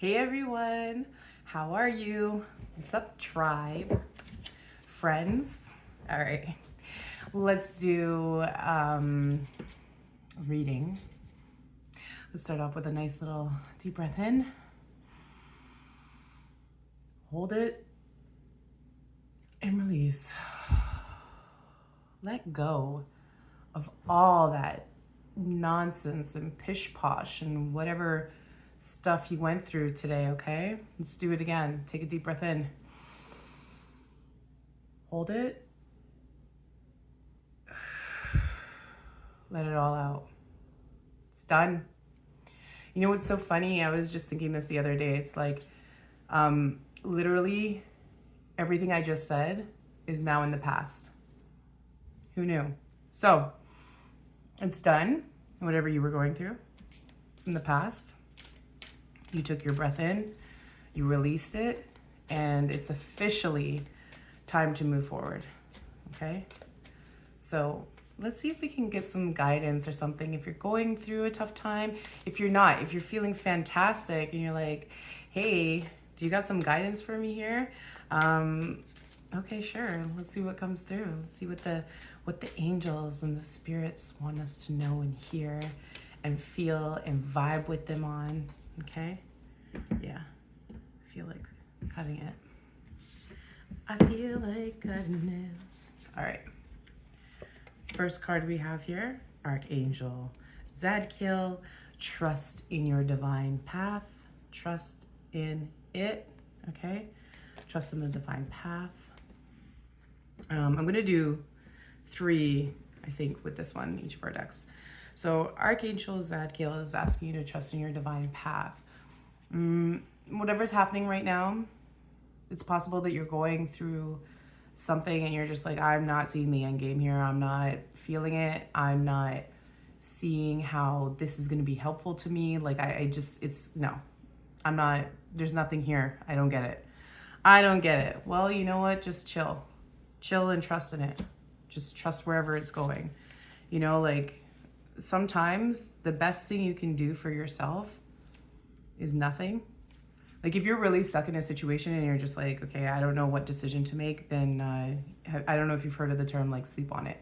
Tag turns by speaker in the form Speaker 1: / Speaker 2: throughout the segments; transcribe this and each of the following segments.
Speaker 1: Hey everyone, how are you? What's up, tribe? Friends? All right, let's do reading. Let's start off with a nice little deep breath in. Hold it and release. Let go of all that nonsense and pish posh and whatever stuff you went through today, okay? Let's do it again. Take a deep breath in. Hold it. Let it all out. It's done. You know what's so funny? I was just thinking this the other day. It's like literally everything I just said is now in the past. Who knew? So it's done. Whatever you were going through, it's in the past. You took your breath in, you released it, and it's officially time to move forward. Okay? So let's see if we can get some guidance or something. If you're going through a tough time, if you're not, if you're feeling fantastic and you're like, hey, do you got some guidance for me here? Okay, sure. Let's see what comes through. Let's see what the angels and the spirits want us to know and hear and feel and vibe with them on. Okay? Yeah. I feel like cutting it. I feel like cutting it. All right. First card we have here, Archangel Zadkiel. Trust in your divine path. Trust in it. Okay? Trust in the divine path. I'm going to do 3, I think, with this one, each of our decks. So Archangel Zadkiel is asking you to trust in your divine path. Whatever's happening right now, it's possible that you're going through something and you're just like, I'm not seeing the end game here. I'm not feeling it. I'm not seeing how this is going to be helpful to me. Like, I'm not, there's nothing here. I don't get it. Well, you know what? Just chill and trust in it. Just trust wherever it's going. You know, like sometimes the best thing you can do for yourself is nothing. Like if you're really stuck in a situation and you're just like, okay, I don't know what decision to make, then I don't know if you've heard of the term like sleep on it.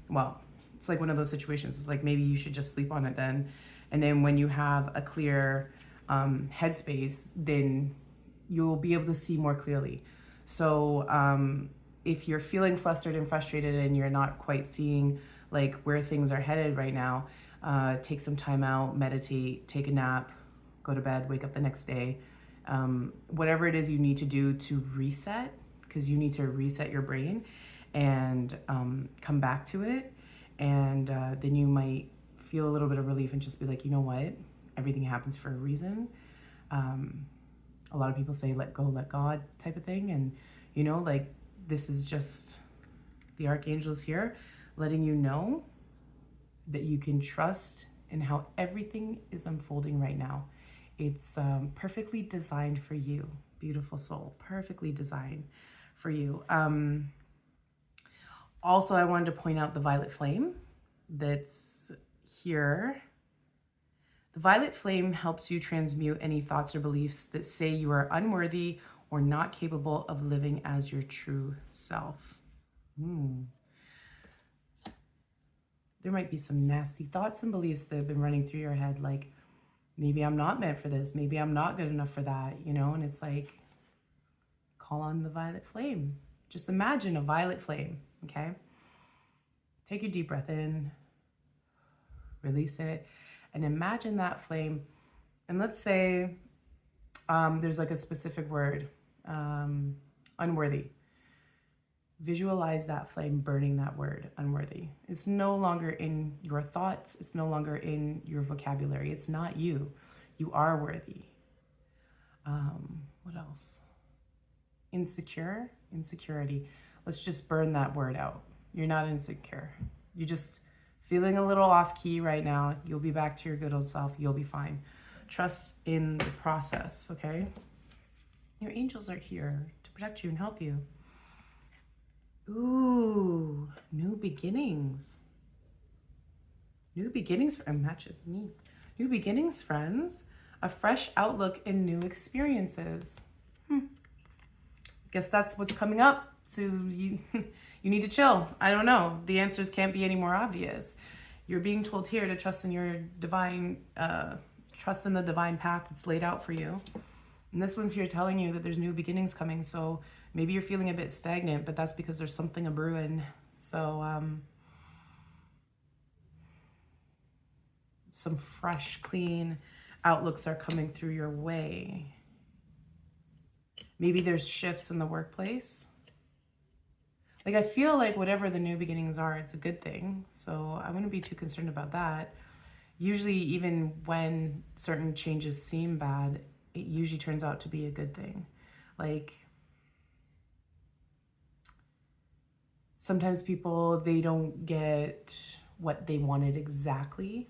Speaker 1: Well, it's like one of those situations. It's like maybe you should just sleep on it then. And then when you have a clear headspace, then you'll be able to see more clearly. So if you're feeling flustered and frustrated and you're not quite seeing like where things are headed right now, take some time out, meditate, take a nap, go to bed, wake up the next day. Whatever it is you need to do to reset, because you need to reset your brain and come back to it. And then you might feel a little bit of relief and just be like, you know what? Everything happens for a reason. A lot of people say, let go, let God type of thing. And, you know, like this is just the archangels here letting you know that you can trust in how everything is unfolding right now. It's perfectly designed for you, beautiful soul, perfectly designed for you. Also, I wanted to point out the violet flame that's here. The violet flame helps you transmute any thoughts or beliefs that say you are unworthy or not capable of living as your true self. There might be some nasty thoughts and beliefs that have been running through your head, like, maybe I'm not meant for this. Maybe I'm not good enough for that, you know? And it's like, call on the violet flame. Just imagine a violet flame, okay? Take a deep breath in, release it, and imagine that flame. And let's say there's like a specific word, unworthy. Visualize that flame burning that word, unworthy. It's no longer in your thoughts. It's no longer in your vocabulary. It's not you. You are worthy. What else? Insecurity. Let's just burn that word out. You're not insecure. You're just feeling a little off key right now. You'll be back to your good old self. You'll be fine. Trust in the process, okay? Your angels are here to protect you and help you. Ooh, new beginnings. New beginnings, matches me. New beginnings, friends. A fresh outlook and new experiences. Guess that's what's coming up. So you need to chill. I don't know. The answers can't be any more obvious. You're being told here to trust in your divine, trust in the divine path that's laid out for you. And this one's here telling you that there's new beginnings coming. So maybe you're feeling a bit stagnant, but that's because there's something a-brewing. So some fresh, clean outlooks are coming through your way. Maybe there's shifts in the workplace. Like, I feel like whatever the new beginnings are, it's a good thing. So I wouldn't be too concerned about that. Usually, even when certain changes seem bad, it usually turns out to be a good thing. Like, sometimes people, they don't get what they wanted exactly.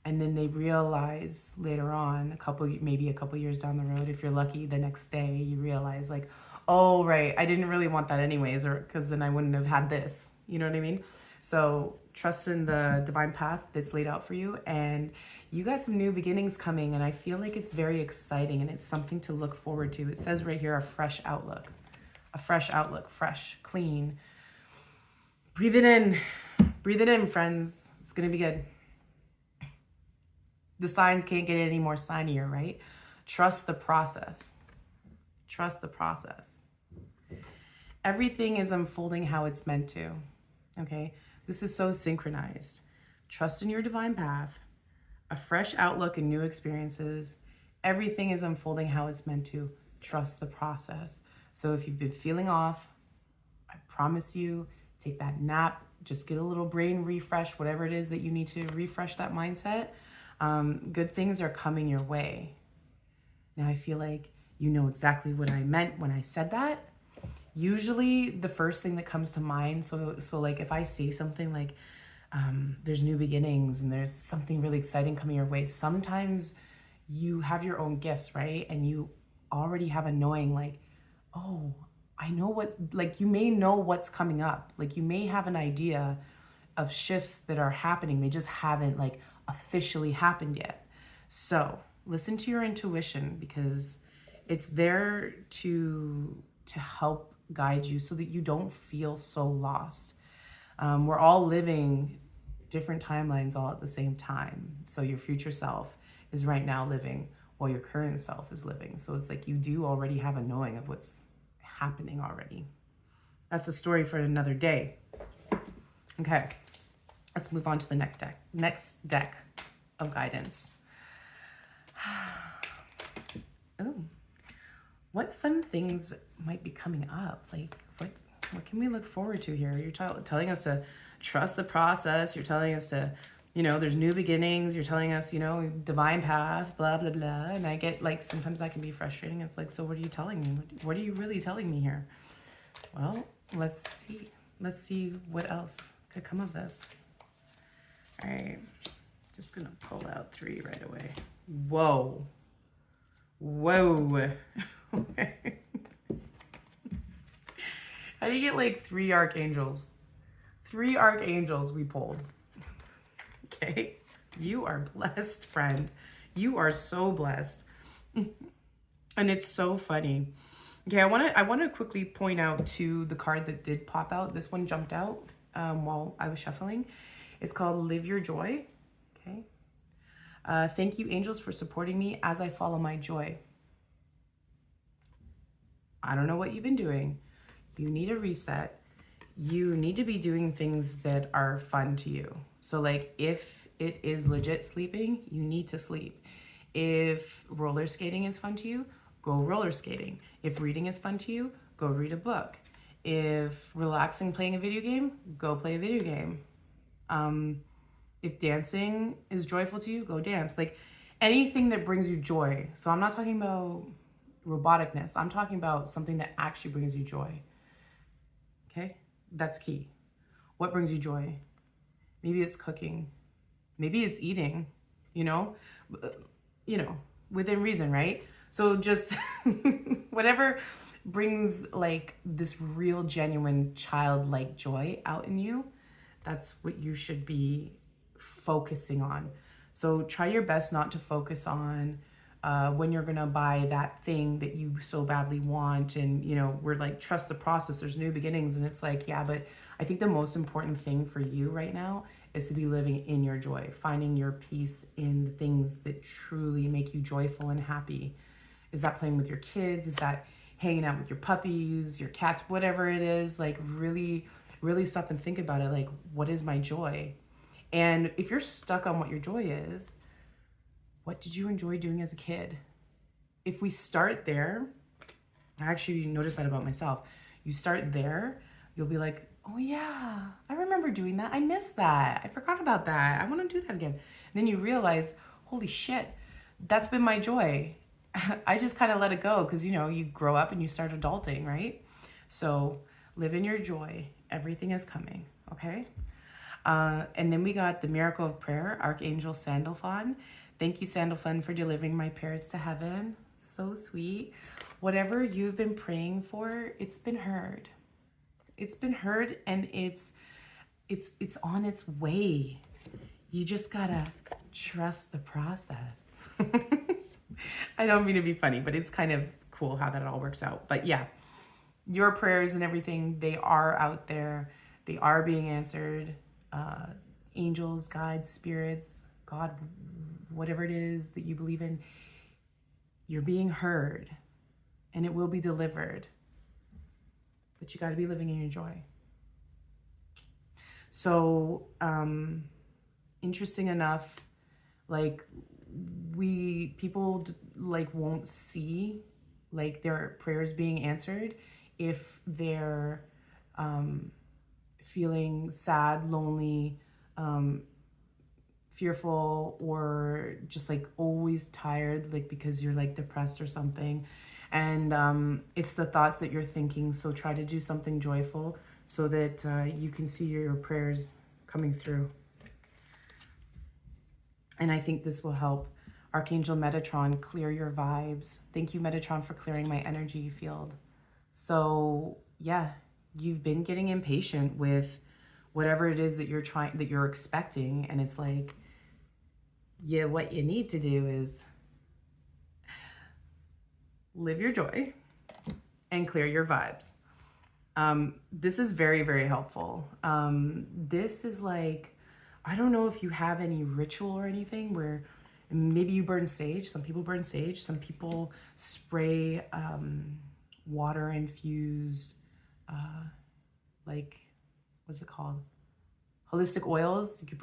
Speaker 1: And then they realize later on, maybe a couple years down the road, if you're lucky, the next day you realize like, oh, right, I didn't really want that anyways, or because then I wouldn't have had this. You know what I mean? So trust in the divine path that's laid out for you. And you got some new beginnings coming. And I feel like it's very exciting and it's something to look forward to. It says right here, a fresh outlook, fresh, clean. Breathe it in, friends. It's going to be good. The signs can't get any more signier, right? Trust the process. Trust the process. Everything is unfolding how it's meant to, okay? This is so synchronized. Trust in your divine path, a fresh outlook and new experiences. Everything is unfolding how it's meant to. Trust the process. So if you've been feeling off, I promise you, take that nap, just get a little brain refresh, whatever it is that you need to refresh that mindset. Good things are coming your way. Now I feel like you know exactly what I meant when I said that. Usually the first thing that comes to mind, so like if I say something like there's new beginnings and there's something really exciting coming your way, sometimes you have your own gifts, right? And you already have a knowing like, oh, I know what's, like you may know what's coming up. Like you may have an idea of shifts that are happening. They just haven't like officially happened yet. So listen to your intuition because it's there to help guide you so that you don't feel so lost. We're all living different timelines all at the same time. So your future self is right now living while your current self is living. So it's like you do already have a knowing of what's happening already. That's a story for another day. Okay, let's move on to the next deck of guidance. Oh, what fun things might be coming up? Like what can we look forward to here? You're telling us to trust the process. You're telling us to, there's new beginnings. You're telling us, divine path, blah, blah, blah. And I get like, sometimes that can be frustrating. It's like, so what are you telling me? What are you really telling me here? Well, let's see. Let's see what else could come of this. All right. Just going to pull out 3 right away. Whoa. How do you get like 3 archangels? 3 archangels we pulled. Okay. You are blessed, friend. You are so blessed. And it's so funny. Okay, I want to quickly point out to the card that did pop out. This one jumped out while I was shuffling. It's called Live Your Joy. Okay. Thank you, angels, for supporting me as I follow my joy. I don't know what you've been doing. You need a reset. You need to be doing things that are fun to you. So like if it is legit sleeping, you need to sleep. If roller skating is fun to you, go roller skating. If reading is fun to you, go read a book. If relaxing playing a video game, go play a video game. If dancing is joyful to you, go dance. Like anything that brings you joy. So I'm not talking about roboticness. I'm talking about something that actually brings you joy. Okay? That's key. What brings you joy? Maybe it's cooking. Maybe it's eating, within reason, right? So just whatever brings like this real, genuine, childlike joy out in you, that's what you should be focusing on. So try your best not to focus on when you're gonna buy that thing that you so badly want. And we're like, trust the process, there's new beginnings. And it's like, yeah, but I think the most important thing for you right now is to be living in your joy, finding your peace in the things that truly make you joyful and happy. Is that playing with your kids? Is that hanging out with your puppies, your cats, whatever it is? Like, really, really stop and think about it. Like, what is my joy? And if you're stuck on what your joy is, what did you enjoy doing as a kid? If we start there, I actually noticed that about myself. You start there, you'll be like, oh yeah, I remember doing that. I missed that. I forgot about that. I want to do that again. And then you realize, holy shit, that's been my joy. I just kind of let it go because, you grow up and you start adulting, right? So live in your joy. Everything is coming, okay? And then we got the miracle of prayer, Archangel Sandalphon. Thank you, Sandalphon, for delivering my prayers to heaven. So sweet. Whatever you've been praying for, it's been heard. It's been heard, and it's on its way. You just gotta trust the process. I don't mean to be funny, but it's kind of cool how that all works out. But yeah, your prayers and everything, they are out there. They are being answered. Angels, guides, spirits, God, whatever it is that you believe in, you're being heard, and it will be delivered. But you got to be living in your joy. So, interesting enough, like, people like won't see like their prayers being answered if they're feeling sad, lonely, fearful, or just like always tired, like because you're like depressed or something. And it's the thoughts that you're thinking. So try to do something joyful so that you can see your prayers coming through. And I think this will help. Archangel Metatron, clear your vibes. Thank you, Metatron, for clearing my energy field. So yeah, you've been getting impatient with whatever it is that you're expecting. And it's like, yeah, what you need to do is live your joy and clear your vibes. This is very, very helpful. This is like, I don't know if you have any ritual or anything where maybe you burn sage. Some people burn sage. Some people spray water infused, like, what's it called? Holistic oils. You could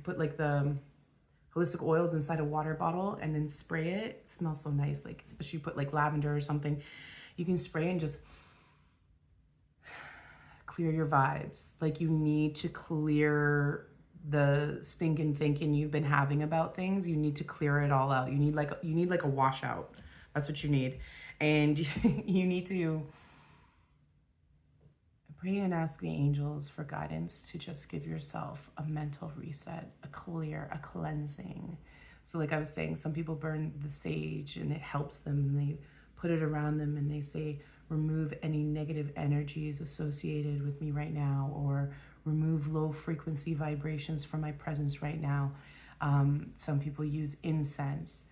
Speaker 1: put like the holistic oils inside a water bottle and then spray it. It smells so nice. Like, especially you put like lavender or something. You can spray and just clear your vibes. Like, you need to clear the stinking thinking you've been having about things. You need to clear it all out. You need like a washout. That's what you need. And you need to pray and ask the angels for guidance to just give yourself a mental reset, a cleansing. So like I was saying, some people burn the sage and it helps them, and they put it around them and they say, remove any negative energies associated with me right now, or remove low frequency vibrations from my presence right now. Some people use incense.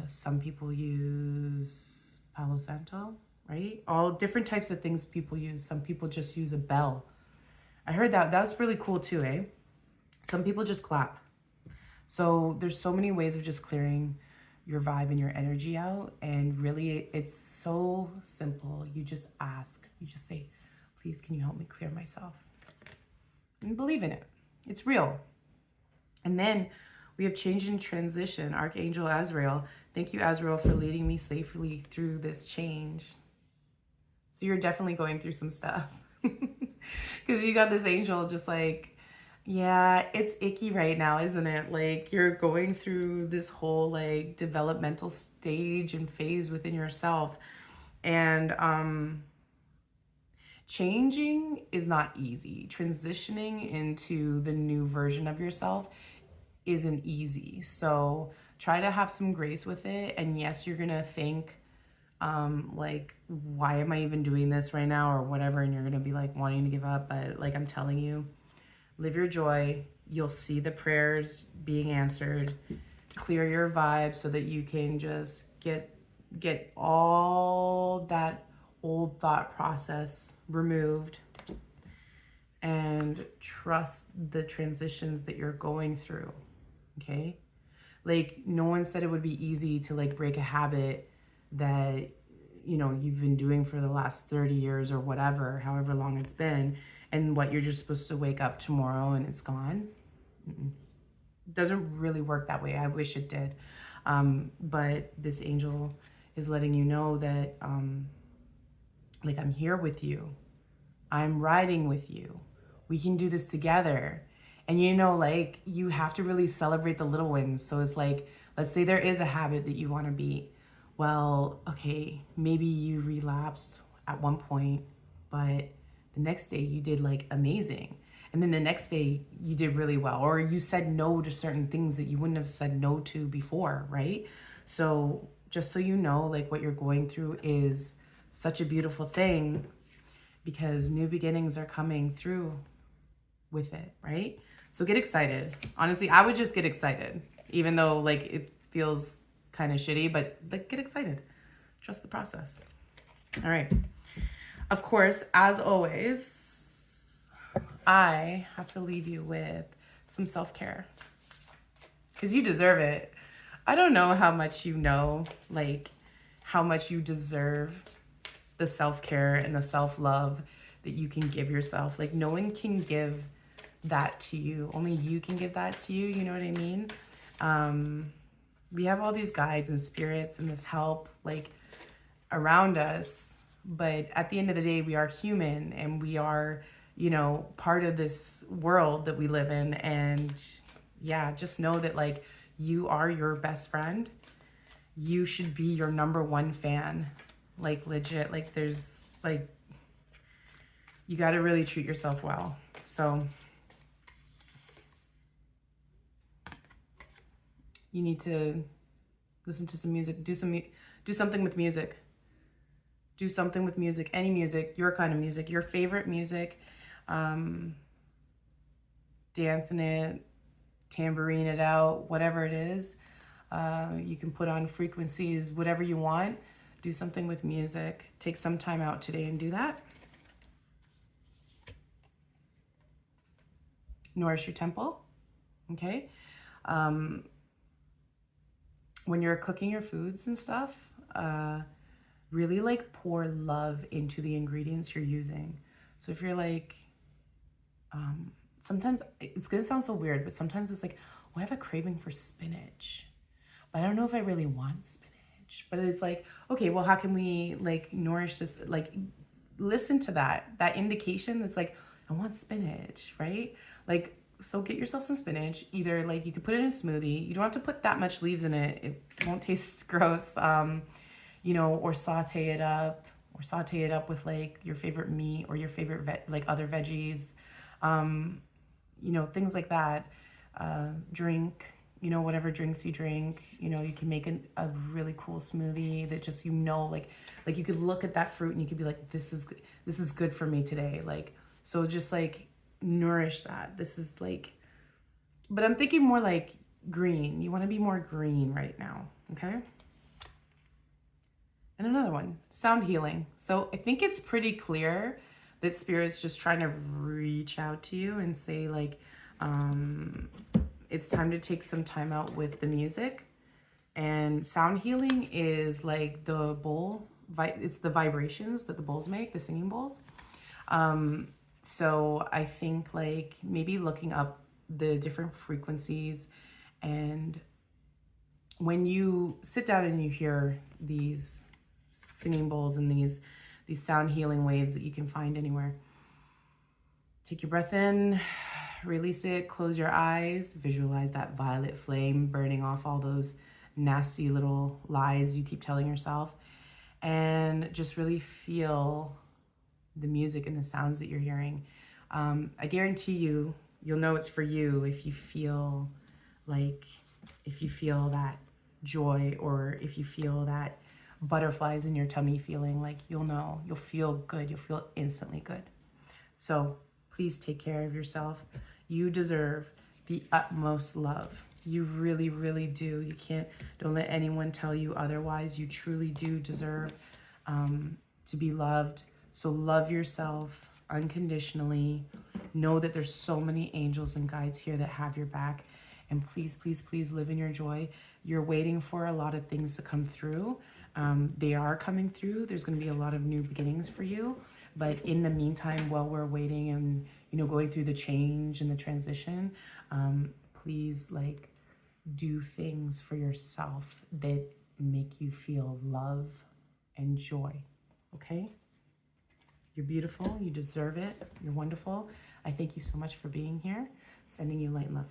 Speaker 1: Some people use Palo Santo, right? All different types of things people use. Some people just use a bell. I heard that. That's really cool too, eh? Some people just clap. So there's so many ways of just clearing your vibe and your energy out. And really, it's so simple. You just ask. You just say, please, can you help me clear myself? And believe in it. It's real. And then we have change and transition. Archangel Azrael. Thank you, Azrael, for leading me safely through this change. So you're definitely going through some stuff. Because you got this angel just like, yeah, it's icky right now, isn't it? Like, you're going through this whole like developmental stage and phase within yourself. And changing is not easy. Transitioning into the new version of yourself isn't easy. So try to have some grace with it. And yes, you're gonna think like, why am I even doing this right now, or whatever, and you're gonna be like wanting to give up. But like I'm telling you, live your joy. You'll see the prayers being answered. clear your vibe so that you can just get all that old thought process removed and trust the transitions that you're going through. Okay? Like, no one said it would be easy to like break a habit that, you know, you've been doing for the last 30 years or whatever, however long it's been, and what you're just supposed to wake up tomorrow and it's gone. It doesn't really work that way. I wish it did. But this angel is letting you know that, like, I'm here with you. I'm riding with you. We can do this together. And you know, like, you have to really celebrate the little wins. So it's like, let's say there is a habit that you want to beat. Well, okay, maybe you relapsed at one point, but the next day you did like amazing. And then the next day you did really well, or you said no to certain things that you wouldn't have said no to before, right? So just so you know, like, what you're going through is such a beautiful thing, because new beginnings are coming through with it, right? So get excited. Honestly, I would just get excited, even though like it feels kind of shitty, but like, get excited. Trust the process. All right. Of course, as always, I have to leave you with some self-care, because you deserve it. I don't know how much you know, like, how much you deserve the self-care and the self-love that you can give yourself. Like, no one can give that to you. Only you can give that to you. You know what I mean? We have all these guides and spirits and this help, like, around us. But at the end of the day, we are human, and we are, you know, part of this world that we live in. And yeah, just know that, like, you are your best friend. You should be your number one fan. Like, legit, like, there's, like, you got to really treat yourself well. So you need to listen to some music, do something with music. Do something with music, any music, your kind of music, your favorite music. Dance in it, tambourine it out, whatever it is. You can put on frequencies, whatever you want. Do something with music. Take some time out today and do that. Nourish your temple, okay? When you're cooking your foods and stuff, really like pour love into the ingredients you're using. So if you're like, sometimes it's gonna sound so weird, but sometimes it's like, oh, I have a craving for spinach, but I don't know if I really want spinach. But it's like, okay, well, how can we like nourish this? Like, listen to that indication that's like, I want spinach, right? Like, so get yourself some spinach. Either like you could put it in a smoothie. You don't have to put that much leaves in it. It won't taste gross. You know, or saute it up with like your favorite meat or your favorite like other veggies. You know, things like that. Drink, you know, whatever drinks you drink. You know, you can make a really cool smoothie that just, you know, like you could look at that fruit and you could be like, this is good for me today. Like, so just like nourish that. This is like, but I'm thinking more like green. You want to be more green right now, okay? And another one, sound healing. So I think it's pretty clear that Spirit's just trying to reach out to you and say like, it's time to take some time out with the music. And sound healing is like the bowl, it's the vibrations that the bowls make, the singing bowls. So I think like maybe looking up the different frequencies, and when you sit down and you hear these singing bowls and these sound healing waves that you can find anywhere, take your breath in, release it, close your eyes, visualize that violet flame burning off all those nasty little lies you keep telling yourself, and just really feel the music and the sounds that you're hearing. I guarantee you'll know it's for you if you feel that joy, or if you feel that butterflies in your tummy feeling. Like, you'll feel good. You'll feel instantly good. So please take care of yourself. You deserve the utmost love. You really, really do. You don't let anyone tell you otherwise. You truly do deserve to be loved. So love yourself unconditionally. Know that there's so many angels and guides here that have your back. And please, please, please live in your joy. You're waiting for a lot of things to come through. They are coming through. There's going to be a lot of new beginnings for you. But in the meantime, while we're waiting and, going through the change and the transition, please, like, do things for yourself that make you feel love and joy. Okay? You're beautiful. You deserve it. You're wonderful. I thank you so much for being here. Sending you light and love.